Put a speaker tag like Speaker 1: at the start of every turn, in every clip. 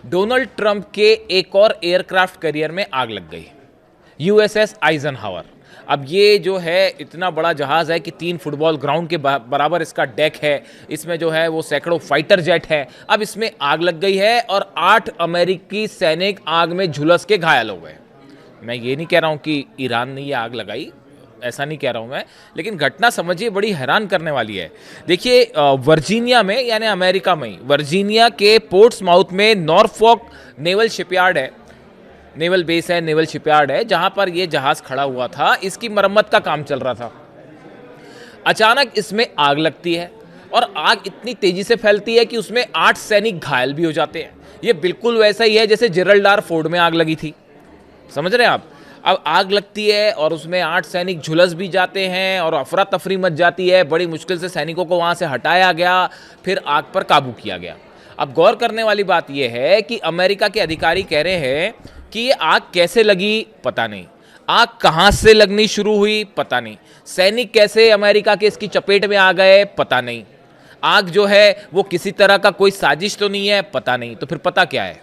Speaker 1: Donald Trump के एक और एयरक्राफ्ट कैरियर में आग लग गई, यूएसएस आइजनहावर। अब ये जो है इतना बड़ा जहाज़ है कि 3 फुटबॉल ग्राउंड के बराबर इसका डेक है, इसमें जो है वो सैकड़ों फाइटर जेट है। अब इसमें आग लग गई है और 8 अमेरिकी सैनिक आग में झुलस के घायल हो गए। मैं ये नहीं कह रहा हूँ कि ईरान ने ये आग लगाई, ऐसा नहीं कह रहा हूँ मैं, लेकिन घटना समझिए बड़ी हैरान करने वाली है। देखिए वर्जीनिया में, यानी अमेरिका में, वर्जीनिया के पोर्ट्समाउथ में नॉरफॉक नेवल शिपयार्ड है, नेवल बेस है, नेवल शिपयार्ड है, जहां पर यह जहाज खड़ा हुआ था। इसकी मरम्मत का काम चल रहा था। अचानक इसमें आग लगती है और आग इतनी तेजी से फैलती है कि उसमें 8 सैनिक घायल भी हो जाते हैं। ये बिल्कुल वैसा ही है जैसे जेरल्ड आर फोर्ड में आग लगी थी, समझ रहे हैं आप। अब आग लगती है और उसमें 8 सैनिक झुलस भी जाते हैं और अफरा तफरी मच जाती है। बड़ी मुश्किल से सैनिकों को वहां से हटाया गया, फिर आग पर काबू किया गया। अब गौर करने वाली बात यह है कि अमेरिका के अधिकारी कह रहे हैं कि ये आग कैसे लगी पता नहीं, आग कहां से लगनी शुरू हुई पता नहीं, सैनिक कैसे अमेरिका के इसकी चपेट में आ गए पता नहीं, आग जो है वो किसी तरह का कोई साजिश तो नहीं है पता नहीं। तो फिर पता क्या है?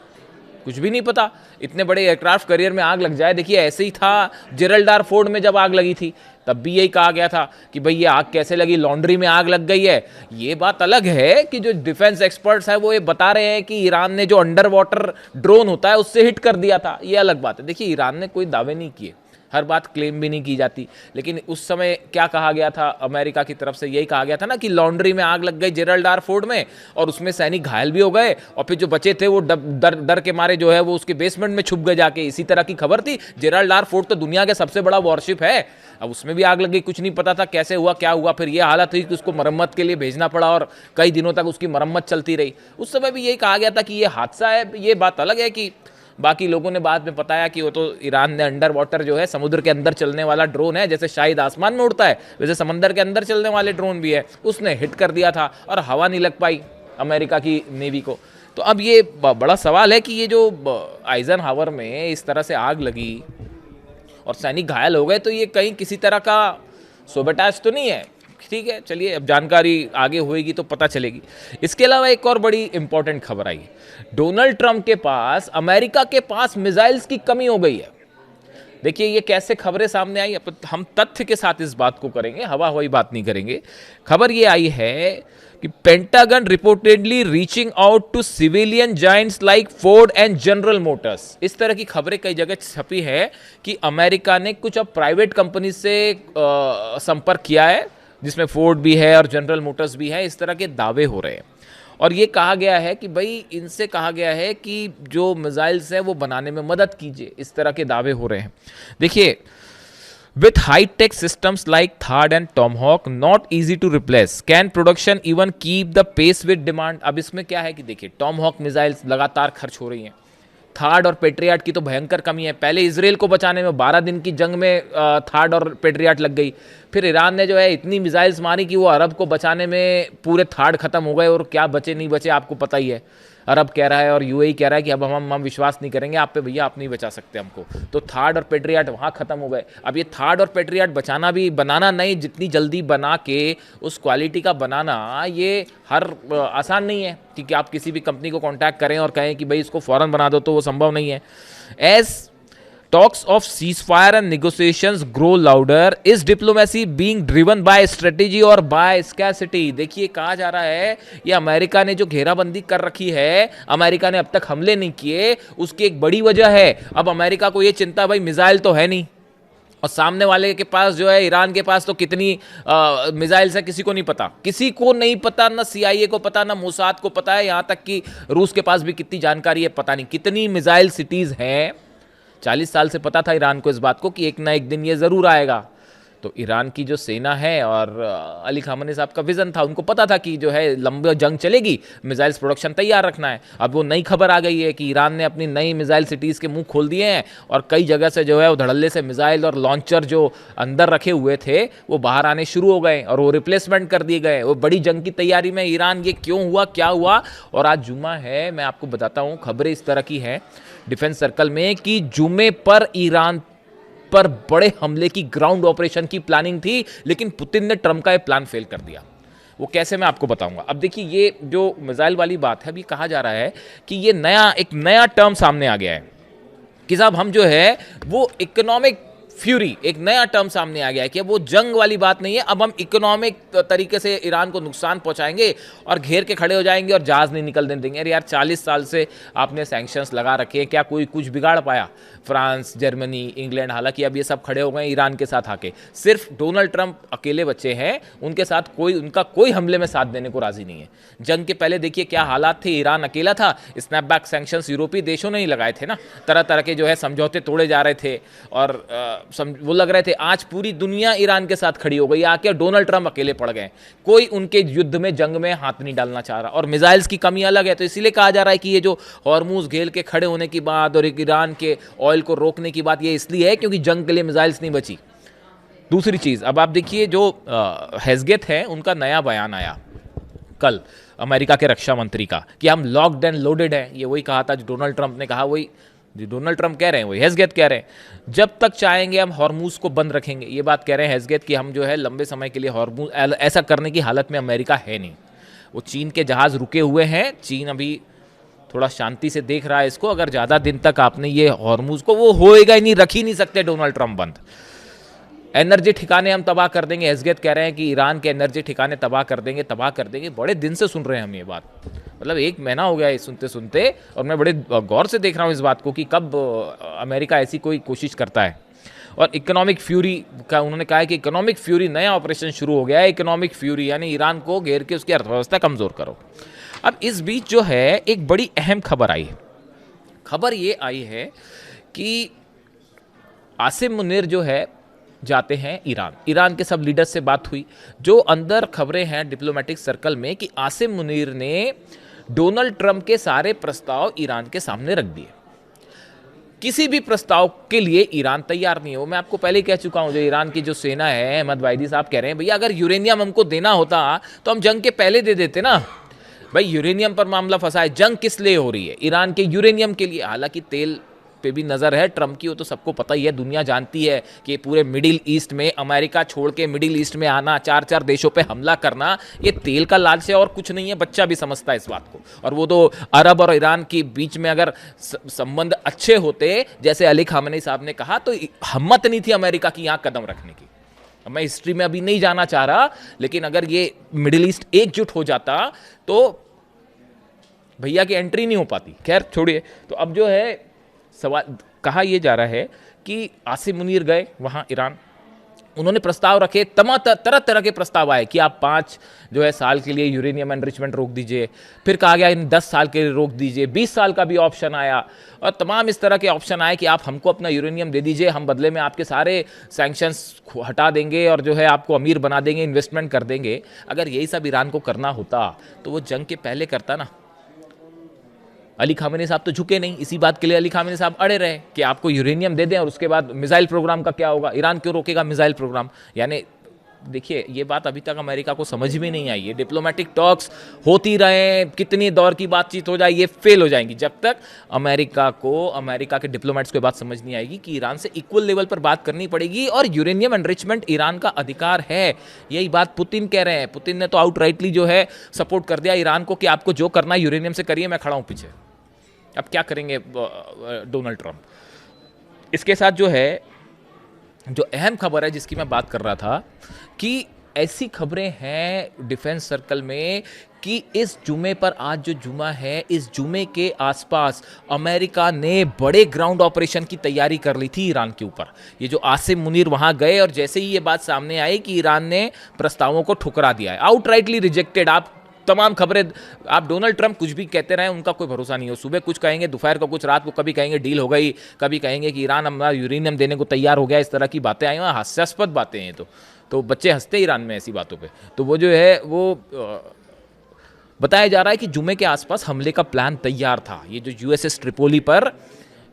Speaker 1: कुछ भी नहीं पता। इतने बड़े एयरक्राफ्ट कैरियर में आग लग जाए, देखिए ऐसे ही था जेरल्ड आर फोर्ड में जब आग लगी थी, तब भी यही कहा गया था कि भाई ये आग कैसे लगी, लॉन्ड्री में आग लग गई है। ये बात अलग है कि जो डिफेंस एक्सपर्ट्स हैं वो ये बता रहे हैं कि ईरान ने जो अंडर वाटर ड्रोन होता है उससे हिट कर दिया था, ये अलग बात है। देखिए ईरान ने कोई दावे नहीं किए, हर बात क्लेम भी नहीं की जाती, लेकिन उस समय क्या कहा गया था अमेरिका की तरफ से? यही कहा गया था ना कि लॉन्ड्री में आग लग गई जेरल्ड आर फोर्ड में और उसमें सैनिक घायल भी हो गए और फिर जो बचे थे वो डर के मारे जो है वो उसके बेसमेंट में छुप गए जाके। इसी तरह की खबर थी। जेरल्ड आर फोर्ड तो दुनिया का सबसे बड़ा वॉरशिप है, अब उसमें भी आग लग गई, कुछ नहीं पता था कैसे हुआ क्या हुआ। फिर ये हालत हुई कि उसको मरम्मत के लिए भेजना पड़ा और कई दिनों तक उसकी मरम्मत चलती रही। उस समय भी यही कहा गया था कि ये हादसा है। ये बात अलग है कि बाकी लोगों ने बाद में बताया कि वो तो ईरान ने अंडर वाटर जो है, समुद्र के अंदर चलने वाला ड्रोन है, जैसे शायद आसमान में उड़ता है वैसे समंदर के अंदर चलने वाले ड्रोन भी है, उसने हिट कर दिया था और हवा नहीं लग पाई अमेरिका की नेवी को। तो अब ये बड़ा सवाल है कि ये जो आइजनहावर में इस तरह से आग लगी और सैनिक घायल हो गए, तो ये कहीं किसी तरह का सोबेटाज तो नहीं है? ठीक है, चलिए अब जानकारी आगे होएगी तो पता चलेगी। इसके अलावा एक और बड़ी इंपॉर्टेंट खबर आई। डोनाल्ड ट्रंप के पास, अमेरिका के पास मिसाइल्स की कमी हो गई है। देखिए ये कैसे खबरें सामने आई, हम तथ्य के साथ इस बात को करेंगे, हवा हवाई बात नहीं करेंगे। खबर ये आई है कि Pentagon reportedly reaching out to civilian giants like Ford and General Motors. इस तरह की खबरें कई जगह छपी है कि अमेरिका ने कुछ अब प्राइवेट कंपनी से संपर्क किया है, जिसमें फोर्ड भी है और जनरल मोटर्स भी है। इस तरह के दावे हो रहे हैं और ये कहा गया है कि भाई इनसे कहा गया है कि जो मिसाइल्स हैं वो बनाने में मदद कीजिए। इस तरह के दावे हो रहे हैं। देखिए, with high-tech systems like THAAD and Tomahawk not easy to replace, can production even keep the pace with demand? अब इसमें क्या है कि देखिए टॉमहॉक मिसाइल्स लगातार खर्च हो रही हैं, थार्ड और पेट्रियाट की तो भयंकर कमी है। पहले इजराइल को बचाने में 12 दिन की जंग में थार्ड और पेट्रियाट लग गई, फिर ईरान ने जो है इतनी मिसाइल्स मारी कि वो अरब को बचाने में पूरे थार्ड खत्म हो गए और क्या बचे नहीं बचे आपको पता ही है। अरब कह रहा है और यूएई कह रहा है कि अब हम विश्वास नहीं करेंगे आप पे भैया, आप नहीं बचा सकते हमको। तो थार्ड और पेट्रियाट वहाँ खत्म हो गए। अब ये थार्ड और पेट्रियाट बनाना नहीं, जितनी जल्दी बना के उस क्वालिटी का बनाना ये हर आसान नहीं है कि आप किसी भी कंपनी को कांटेक्ट करें और कहें कि भाई इसको फौरन बना दो, तो वो संभव नहीं है। As talks of ceasefire and negotiations grow louder, is diplomacy being driven by strategy or by scarcity? देखिए कहा जा रहा है ये अमेरिका ने जो घेराबंदी कर रखी है, अमेरिका ने अब तक हमले नहीं किए, उसकी एक बड़ी वजह है। अब अमेरिका को ये चिंता, भाई मिसाइल तो है नहीं और सामने वाले के पास जो है, ईरान के पास तो कितनी मिसाइल्स है किसी को नहीं पता, किसी को नहीं पता, ना सीआईए को पता, ना मोसाद को पता है, यहाँ तक कि रूस के पास भी कितनी जानकारी है पता नहीं। कितनी मिसाइल सिटीज़ हैं, 40 साल से पता था ईरान को इस बात को कि एक ना एक दिन ये ज़रूर आएगा। तो ईरान की जो सेना है और अली खामनी साहब का विज़न था, उनको पता था कि जो है लंबी जंग चलेगी, मिसाइल्स प्रोडक्शन तैयार रखना है। अब वो नई खबर आ गई है कि ईरान ने अपनी नई मिसाइल सिटीज़ के मुंह खोल दिए हैं और कई जगह से जो है वो धड़ल्ले से मिसाइल और लॉन्चर जो अंदर रखे हुए थे वो बाहर आने शुरू हो गए और वो रिप्लेसमेंट कर दिए गए। वो बड़ी जंग की तैयारी में ईरान, ये क्यों हुआ, क्या हुआ? और आज जुम्मा है, मैं आपको बताता हूँ, खबरें इस तरह की हैं डिफेंस सर्कल में कि जुम्मे पर ईरान पर बड़े हमले की ग्राउंड ऑपरेशन की प्लानिंग थी, लेकिन पुतिन ने ट्रंप का यह प्लान फेल कर दिया। वो कैसे मैं आपको बताऊंगा। अब देखिए ये जो मिसाइल वाली बात है, अभी कहा जा रहा है कि ये एक नया टर्म सामने आ गया है कि साहब हम जो है वो इकोनॉमिक फ्यूरी, एक नया टर्म सामने आ गया है कि अब वो जंग वाली बात नहीं है, अब हम इकोनॉमिक तरीके से ईरान को नुकसान पहुंचाएंगे और घेर के खड़े हो जाएंगे और जहाज नहीं निकलने देंगे। अरे यार 40 साल से आपने सैंक्शंस लगा रखे हैं, क्या कोई कुछ बिगाड़ पाया? फ्रांस, जर्मनी, इंग्लैंड, हालांकि अब ये सब खड़े हो गए ईरान के साथ आके, सिर्फ डोनाल्ड ट्रंप अकेले बच्चे हैं, उनके साथ उनका कोई हमले में साथ देने को राजी नहीं है। जंग के पहले देखिए क्या हालात थे, ईरान अकेला था, स्नैपबैक सैंक्शंस यूरोपीय देशों ने ही लगाए थे ना, तरह तरह के जो है समझौते तोड़े जा रहे थे और वो लग रहे थे आज पूरी दुनिया ईरान के साथ खड़ी हो गई, आके डोनाल्ड ट्रंप अकेले पड़ गए, कोई उनके युद्ध में जंग में हाथ नहीं डालना चाह रहा। और मिसाइल्स की कमी अलग है, तो इसीलिए कहा जा रहा है कि ये जो हॉर्मूज घेर के खड़े होने की बात और ईरान के ऑयल को रोकने की बात, ये इसलिए है क्योंकि जंग के लिए मिसाइल्स नहीं बची। दूसरी चीज, अब आप देखिए जो हेस्गेथ है उनका नया बयान आया कल अमेरिका के रक्षा मंत्री का कि हम लॉक्ड एंड लोडेड हैं। ये वही कहा था जो डोनाल्ड ट्रंप ने कहा, वही जो डोनाल्ड ट्रंप कह रहे हैं वही हेस्गेथ कह रहे हैं। जब तक चाहेंगे हम हॉर्मूज को बंद रखेंगे, ये बात कह रहे हैं हेस्गेथ कि हम जो है लंबे समय के लिए हॉर्मूज, ऐसा करने की हालत में अमेरिका है नहीं। वो चीन के जहाज रुके हुए हैं, चीन अभी थोड़ा शांति से देख रहा है इसको। अगर ज़्यादा दिन तक आपने ये हॉर्मूज को, वो होएगा ही नहीं, रख ही नहीं सकते डोनाल्ड ट्रंप बंद। एनर्जी ठिकाने हम तबाह कर देंगे, हेस्गेथ कह रहे हैं कि ईरान के एनर्जी ठिकाने तबाह कर देंगे, तबाह कर देंगे। बड़े दिन से सुन रहे हैं हम ये बात, मतलब 1 महीना हो गया है सुनते सुनते, और मैं बड़े गौर से देख रहा हूँ इस बात को कि कब अमेरिका ऐसी कोई कोशिश करता है। और इकोनॉमिक फ्यूरी का उन्होंने कहा है कि इकोनॉमिक फ्यूरी नया ऑपरेशन शुरू हो गया है, इकोनॉमिक फ्यूरी यानी ईरान को घेर के उसकी अर्थव्यवस्था कमज़ोर करो। अब इस बीच जो है एक बड़ी अहम खबर आई है। खबर ये आई है कि आसिम मुनीर जो है जाते हैं ईरान। ईरान के सब लीडर्स से बात हुई। जो अंदर खबरें हैं डिप्लोमेटिक सर्कल में कि आसिम मुनीर ने डोनाल्ड ट्रंप के सारे प्रस्ताव ईरान के सामने रख दिए। किसी भी प्रस्ताव के लिए ईरान तैयार नहीं है। वो मैं आपको पहले कह चुका हूं, जो ईरान की जो सेना है, अहमद वाइदी साहब कह रहे हैं भैया अगर यूरेनियम हमको देना होता तो हम जंग के पहले दे देते ना। भाई यूरेनियम पर मामला फंसा है, जंग किस लिए हो रही है? ईरान के यूरेनियम के लिए। हालांकि तेल पे भी नज़र है ट्रंप की, वो तो सबको पता ही है, दुनिया जानती है कि पूरे मिडिल ईस्ट में, अमेरिका छोड़ के मिडिल ईस्ट में आना, 4-4 देशों पे हमला करना, ये तेल का लालच है और कुछ नहीं है। बच्चा भी समझता है इस बात को। और वो तो अरब और ईरान के बीच में अगर संबंध अच्छे होते, जैसे अली खामेनी साहब ने कहा, तो हिम्मत नहीं थी अमेरिका की यहाँ कदम रखने की। मैं हिस्ट्री में अभी नहीं जाना चाह रहा, लेकिन अगर ये मिडिल ईस्ट एकजुट हो जाता तो भैया की एंट्री नहीं हो पाती। खैर छोड़िए। तो अब जो है सवाल, कहा यह जा रहा है कि आसिम मुनीर गए वहां ईरान, उन्होंने प्रस्ताव रखे, तरह तरह के प्रस्ताव आए कि आप 5 जो है साल के लिए यूरेनियम एनरिचमेंट रोक दीजिए, फिर कहा गया इन 10 साल के लिए रोक दीजिए, 20 साल का भी ऑप्शन आया, और तमाम इस तरह के ऑप्शन आए कि आप हमको अपना यूरेनियम दे दीजिए, हम बदले में आपके सारे सैंक्शंस हटा देंगे और जो है आपको अमीर बना देंगे, इन्वेस्टमेंट कर देंगे। अगर यही सब ईरान को करना होता तो वो जंग के पहले करता ना। अली खामेनी साहब तो झुके नहीं, इसी बात के लिए अली खामेनी साहब अड़े रहे कि आपको यूरेनियम दे दें और उसके बाद मिसाइल प्रोग्राम का क्या होगा, ईरान क्यों रोकेगा मिसाइल प्रोग्राम। यानी देखिए ये बात अभी तक अमेरिका को समझ में नहीं आई है। डिप्लोमेटिक टॉक्स होती रहे, कितनी दौर की बातचीत हो जाए, ये फेल हो जाएंगी जब तक अमेरिका के डिप्लोमेट्स को बात समझ नहीं आएगी कि ईरान से इक्वल लेवल पर बात करनी पड़ेगी और यूरेनियम एनरिचमेंट ईरान का अधिकार है। यही बात पुतिन कह रहे हैं। पुतिन ने तो आउटराइटली जो है सपोर्ट कर दिया ईरान को कि आपको जो करना है यूरेनियम से करिए, मैं खड़ा हूं पीछे। अब क्या करेंगे डोनाल्ड ट्रंप? इसके साथ जो है जो अहम खबर है जिसकी मैं बात कर रहा था कि ऐसी खबरें हैं डिफेंस सर्कल में कि इस जुमे पर, आज जो जुमा है, इस जुमे के आसपास अमेरिका ने बड़े ग्राउंड ऑपरेशन की तैयारी कर ली थी ईरान के ऊपर। ये जो आसिम मुनीर वहां गए और जैसे ही ये बात सामने आई कि ईरान ने प्रस्तावों को ठुकरा दिया है, आउटराइटली रिजेक्टेड। आप तमाम खबरें, आप डोनाल्ड ट्रंप कुछ भी कहते रहे, उनका कोई भरोसा नहीं हो। सुबह कुछ कहेंगे, दोपहर को कुछ, रात को कभी कहेंगे डील हो गई, कभी कहेंगे कि ईरान हमारा यूरेनियम देने को तैयार हो गया। इस तरह की बातें आई, वहाँ हास्यास्पद बातें हैं। तो बच्चे हंसते ईरान में ऐसी बातों पे। तो वो जो है वो बताया जा रहा है कि जुमे के आसपास हमले का प्लान तैयार था। ये जो यूएसएस ट्रिपोली पर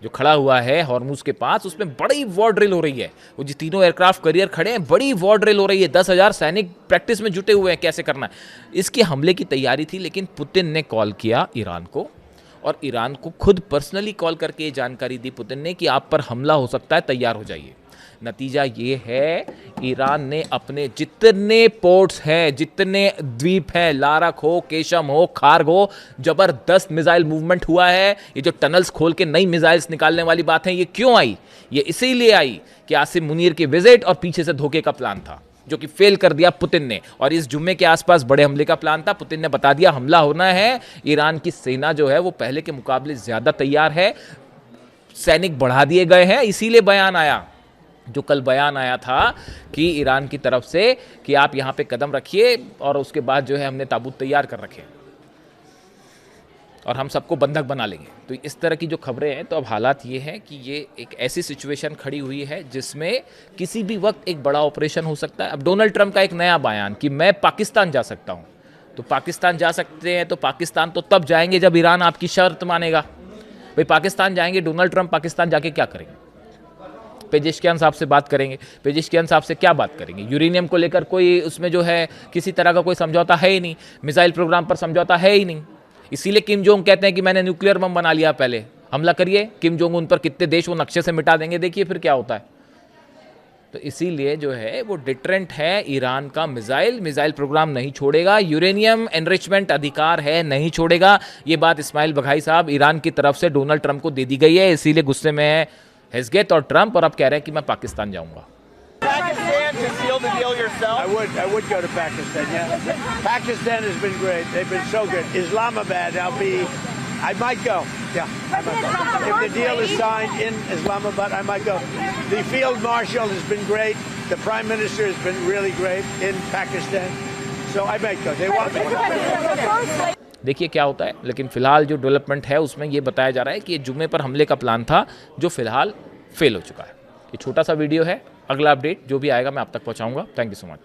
Speaker 1: जो खड़ा हुआ है हॉर्मुज के पास, उसमें बड़ी वॉर ड्रिल हो रही है। वो जो तीनों एयरक्राफ्ट कैरियर खड़े हैं, बड़ी वॉर ड्रिल हो रही है। 10,000 सैनिक प्रैक्टिस में जुटे हुए हैं कैसे करना है। इसके हमले की तैयारी थी, लेकिन पुतिन ने कॉल किया ईरान को, और ईरान को खुद पर्सनली कॉल करके ये जानकारी दी पुतिन ने कि आप पर हमला हो सकता है, तैयार हो जाइए। नतीजा ये है, ईरान ने अपने जितने पोर्ट्स हैं, जितने द्वीप हैं, लारक हो, केशम हो, खार्ग हो, जबरदस्त मिसाइल मूवमेंट हुआ है। ये जो टनल्स खोल के नई मिसाइल्स निकालने वाली बात है, ये क्यों आई? ये इसीलिए आई कि आसिम मुनीर की विजिट और पीछे से धोखे का प्लान था, जो कि फेल कर दिया पुतिन ने। और इस जुम्मे के आसपास बड़े हमले का प्लान था, पुतिन ने बता दिया हमला होना है। ईरान की सेना जो है वो पहले के मुकाबले ज्यादा तैयार है, सैनिक बढ़ा दिए गए हैं। इसीलिए बयान आया, जो कल बयान आया था कि ईरान की तरफ से कि आप यहां पे कदम रखिए और उसके बाद जो है हमने ताबूत तैयार कर रखे और हम सबको बंधक बना लेंगे। तो इस तरह की जो खबरें हैं, तो अब हालात ये हैं कि ये एक ऐसी सिचुएशन खड़ी हुई है जिसमें किसी भी वक्त एक बड़ा ऑपरेशन हो सकता है। अब डोनाल्ड ट्रंप का एक नया बयान कि मैं पाकिस्तान जा सकता हूं, तो पाकिस्तान जा सकते हैं, तो पाकिस्तान तो तब जाएंगे जब ईरान आपकी शर्त मानेगा। भाई पाकिस्तान जाएंगे, डोनाल्ड ट्रंप पाकिस्तान जाके क्या करेंगे? पेजेश्कियान साहब से बात करेंगे। पेजेश्कियान साहब से क्या बात करेंगे? यूरेनियम को लेकर कोई उसमें जो है किसी तरह का कोई समझौता है ही नहीं, मिसाइल प्रोग्राम पर समझौता है ही नहीं। इसीलिए किम जोंग कहते हैं कि मैंने न्यूक्लियर बम बना लिया, पहले हमला करिए। किम जोंग उन पर कितने देश वो नक्शे से मिटा देंगे, देखिए फिर क्या होता है। तो इसीलिए जो है वो डिटरेंट है ईरान का। मिसाइल प्रोग्राम नहीं छोड़ेगा, यूरेनियम एनरिचमेंट अधिकार है, नहीं छोड़ेगा। ये बात इस्माइल बघाई साहब ईरान की तरफ से डोनाल्ड ट्रंप को दे दी गई है, इसीलिए गुस्से में है हेस्गेत और ट्रंप, और अब कह रहे हैं कि मैं पाकिस्तान जाऊंगा।
Speaker 2: Pakistan to seal the deal yourself?
Speaker 3: I would go to Pakistan, yeah. Pakistan has been great. They've been so good. Islamabad, I might go. Yeah, I might go. If the deal is signed in Islamabad, I might go. The field marshal has been great. The prime minister has been really great in Pakistan. So I might go. They want me.
Speaker 1: देखिए क्या होता है, लेकिन फिलहाल जो development है उसमें ये बताया जा रहा है कि ये जुम्मे पर हमले का प्लान था, जो फिलहाल फेल हो चुका है। ये छोटा सा वीडियो है, अगला अपडेट जो भी आएगा मैं आप तक पहुंचाऊंगा। Thank you so much.